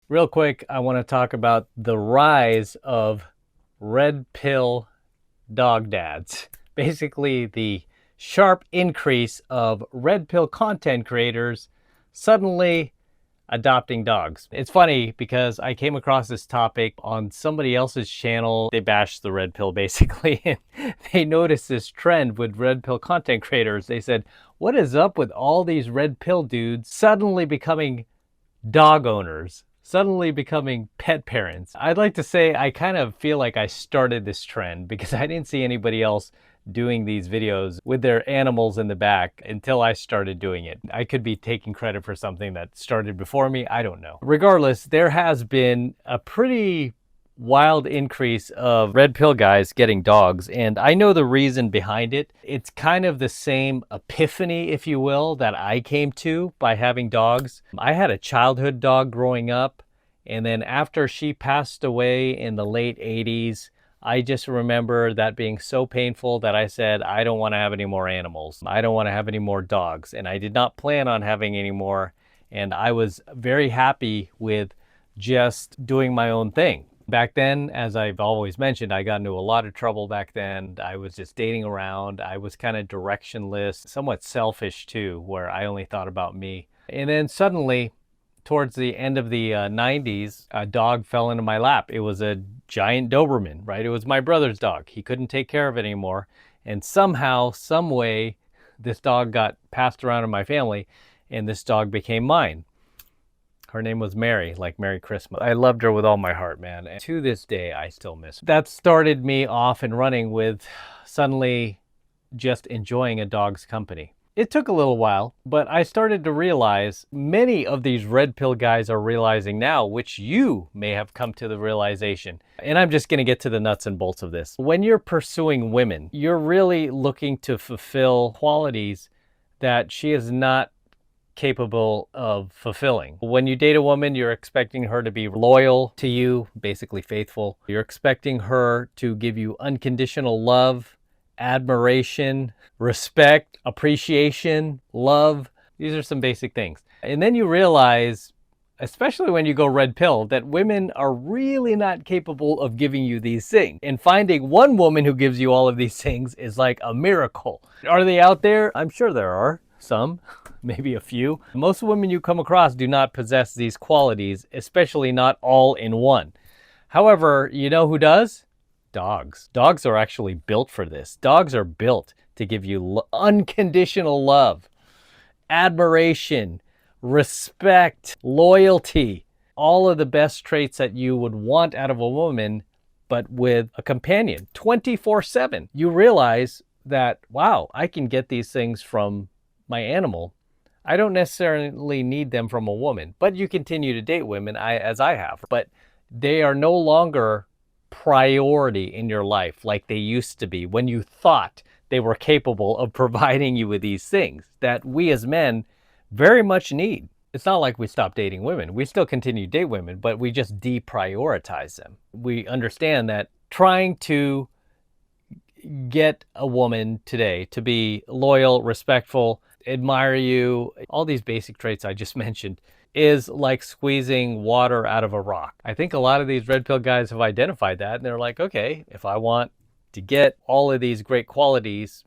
Real quick, I want to talk about the rise of red pill dog dads. Basically, the sharp increase of red pill content creators suddenly adopting dogs. It's funny because I came across this topic on somebody else's channel. They bashed the red pill basically, and they noticed this trend with red pill content creators. They said, what is up with all these red pill dudes suddenly becoming dog owners, suddenly becoming pet parents? I'd like to say I kind of feel like I started this trend because I didn't see anybody else doing these videos with their animals in the back until I started doing it. I could be taking credit for something that started before me. I don't know. Regardless, there has been a pretty wild increase of red pill guys getting dogs, and I know the reason behind it. It's kind of the same epiphany, if you will, that I came to by having dogs. I had a childhood dog growing up, and then after she passed away in the late 80s, I just remember that being so painful that I said, I don't want to have any more animals. I don't want to have any more dogs. And I did not plan on having any more. And I was very happy with just doing my own thing. Back then, as I've always mentioned, I got into a lot of trouble back then. I was just dating around. I was kind of directionless, somewhat selfish too, where I only thought about me. And then suddenly, towards the end of the 90s, a dog fell into my lap. It was a giant Doberman, right? It was my brother's dog. He couldn't take care of it anymore. And somehow, some way, this dog got passed around in my family, and this dog became mine. Her name was Mary, like Merry Christmas. I loved her with all my heart, man. And to this day, I still miss her. That started me off and running with suddenly just enjoying a dog's company. It took a little while, but I started to realize many of these red pill guys are realizing now, which you may have come to the realization. And I'm just going to get to the nuts and bolts of this. When you're pursuing women, you're really looking to fulfill qualities that she is not capable of fulfilling. When you date a woman, you're expecting her to be loyal to you, basically faithful. You're expecting her to give you unconditional love, admiration, respect, appreciation, love. These are some basic things. And then you realize, especially when you go red pill, that women are really not capable of giving you these things. And finding one woman who gives you all of these things is like a miracle. Are they out there? I'm sure there are some, maybe a few. Most women you come across do not possess these qualities, especially not all in one. However, you know who does? Dogs. Dogs are actually built for this. Dogs are built to give you unconditional love, admiration, respect, loyalty, all of the best traits that you would want out of a woman, but with a companion 24/7. You realize that, wow, I can get these things from my animal. I don't necessarily need them from a woman, but you continue to date women as I have, but they are no longer priority in your life like they used to be when you thought they were capable of providing you with these things that we as men very much need. It's not like we stopped dating women. We still continue to date women, but we just deprioritize them. We understand that trying to get a woman today to be loyal, respectful, admire you, all these basic traits I just mentioned, is like squeezing water out of a rock. I think a lot of these red pill guys have identified that, and they're like, okay, if I want to get all of these great qualities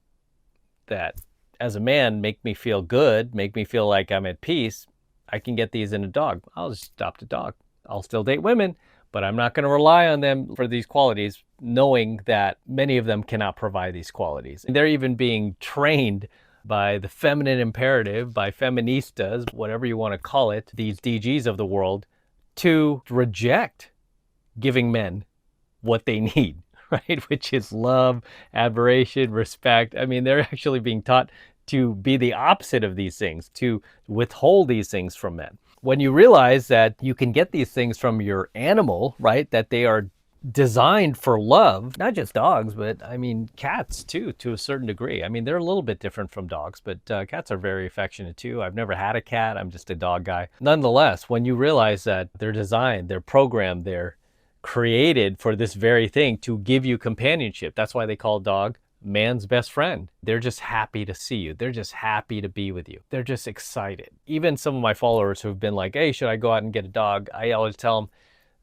that as a man make me feel good, make me feel like I'm at peace, I can get these in a dog. I'll just adopt a dog. I'll still date women, but I'm not going to rely on them for these qualities, knowing that many of them cannot provide these qualities. They're even being trained by the feminine imperative, by feministas, whatever you want to call it, these DGs of the world, to reject giving men what they need, right? Which is love, admiration, respect. I mean, they're actually being taught to be the opposite of these things, to withhold these things from men. When you realize that you can get these things from your animal, right? That they are designed for love, not just dogs, but I mean cats too, to a certain degree. I mean, they're a little bit different from dogs, but cats are very affectionate too. I've never had a cat. I'm just a dog guy. Nonetheless, when you realize that they're designed, they're programmed, they're created for this very thing, to give you companionship. That's why they call a dog man's best friend. They're just happy to see you. They're just happy to be with you. They're just excited. Even some of my followers who've been like, hey, should I go out and get a dog? I always tell them,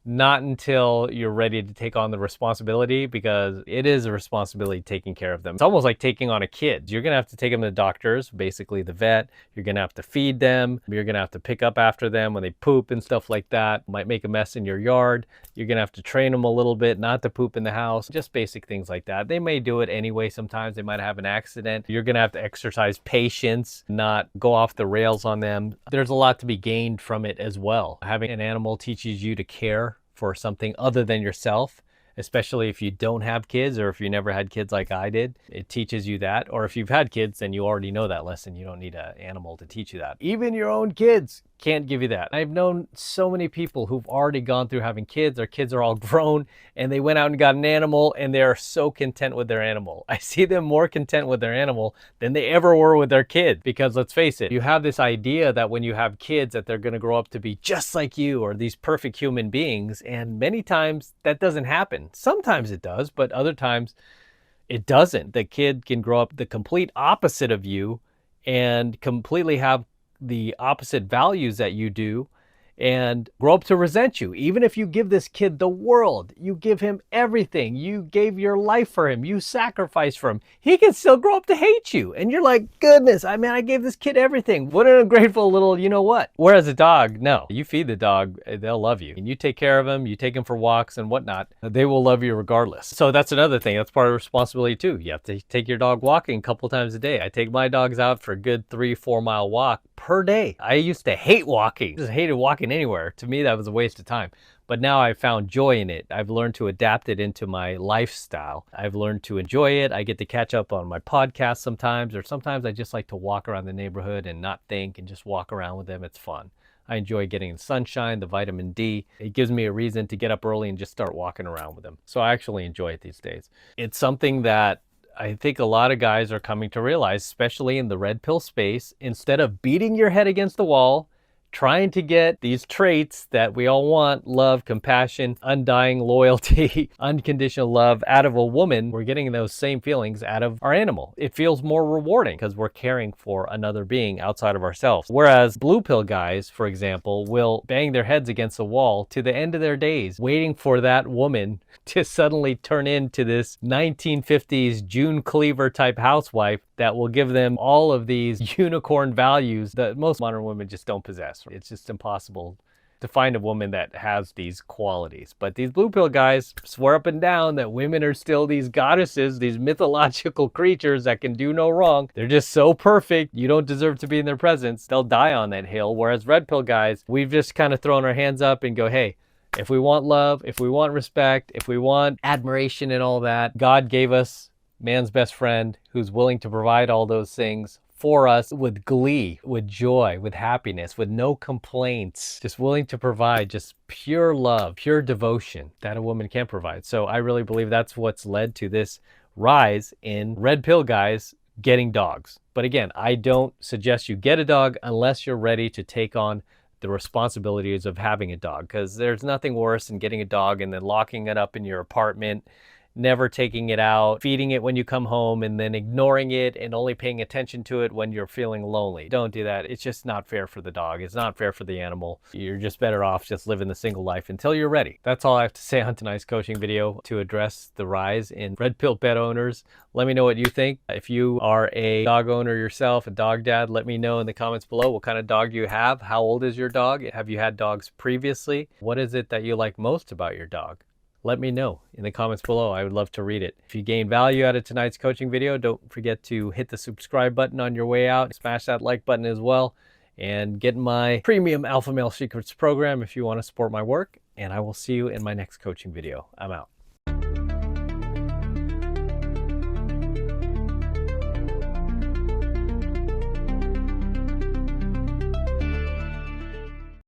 not until you're ready to take on the responsibility, because it is a responsibility taking care of them. It's almost like taking on a kid. You're going to have to take them to the doctors, basically the vet. You're going to have to feed them. You're going to have to pick up after them when they poop and stuff like that. Might make a mess in your yard. You're going to have to train them a little bit not to poop in the house. Just basic things like that. They may do it anyway sometimes. They might have an accident. You're going to have to exercise patience, not go off the rails on them. There's a lot to be gained from it as well. Having an animal teaches you to care for something other than yourself, especially if you don't have kids or if you never had kids like I did. It teaches you that. Or if you've had kids, then you already know that lesson. You don't need an animal to teach you that. Even your own kids can't give you that. I've known so many people who've already gone through having kids. Their kids are all grown and they went out and got an animal and they are so content with their animal. I see them more content with their animal than they ever were with their kid. Because let's face it, you have this idea that when you have kids that they're going to grow up to be just like you or these perfect human beings. And many times that doesn't happen. Sometimes it does, but other times it doesn't. The kid can grow up the complete opposite of you and completely have the opposite values that you do and grow up to resent you. Even if you give this kid the world, you give him everything, you gave your life for him, you sacrificed for him, he can still grow up to hate you. And you're like, goodness, I gave this kid everything. What an ungrateful little you know what. Whereas a dog, no, you feed the dog, they'll love you. And you take care of them, you take them for walks and whatnot, they will love you regardless. So that's another thing, that's part of responsibility too. You have to take your dog walking a couple times a day. I take my dogs out for a good 3-4 mile walk per day. I used to hate walking, just hated walking anywhere. To me, that was a waste of time. But now I've found joy in it. I've learned to adapt it into my lifestyle. I've learned to enjoy it. I get to catch up on my podcast sometimes, or sometimes I just like to walk around the neighborhood and not think and just walk around with them. It's fun. I enjoy getting the sunshine, the vitamin D. It gives me a reason to get up early and just start walking around with them. So I actually enjoy it these days. It's something that I think a lot of guys are coming to realize, especially in the red pill space. Instead of beating your head against the wall, trying to get these traits that we all want, love, compassion, undying loyalty, unconditional love out of a woman, we're getting those same feelings out of our animal. It feels more rewarding because we're caring for another being outside of ourselves. Whereas blue pill guys, for example, will bang their heads against the wall to the end of their days, waiting for that woman to suddenly turn into this 1950s June Cleaver type housewife that will give them all of these unicorn values that most modern women just don't possess. It's just impossible to find a woman that has these qualities. But these blue pill guys swear up and down that women are still these goddesses, these mythological creatures that can do no wrong. They're just so perfect, you don't deserve to be in their presence. They'll die on that hill. Whereas red pill guys, we've just kind of thrown our hands up and go, hey, if we want love, if we want respect, if we want admiration and all that, God gave us man's best friend who's willing to provide all those things for us with glee, with joy, with happiness, with no complaints, just willing to provide just pure love, pure devotion that a woman can't provide. So I really believe that's what's led to this rise in red pill guys getting dogs. But again, I don't suggest you get a dog unless you're ready to take on the responsibilities of having a dog, because there's nothing worse than getting a dog and then locking it up in your apartment, never taking it out, feeding it when you come home, and then ignoring it and only paying attention to it when you're feeling lonely. Don't do that. It's just not fair for the dog. It's not fair for the animal. You're just better off just living the single life until you're ready. That's all I have to say on tonight's coaching video to address the rise in red pill pet owners. Let me know what you think. If you are a dog owner yourself, a dog dad, let me know in the comments below what kind of dog you have. How old is your dog? Have you had dogs previously? What is it that you like most about your dog? Let me know in the comments below. I would love to read it. If you gained value out of tonight's coaching video, don't forget to hit the subscribe button on your way out. Smash that like button as well. And get my premium Alpha Male Secrets program if you want to support my work. And I will see you in my next coaching video. I'm out.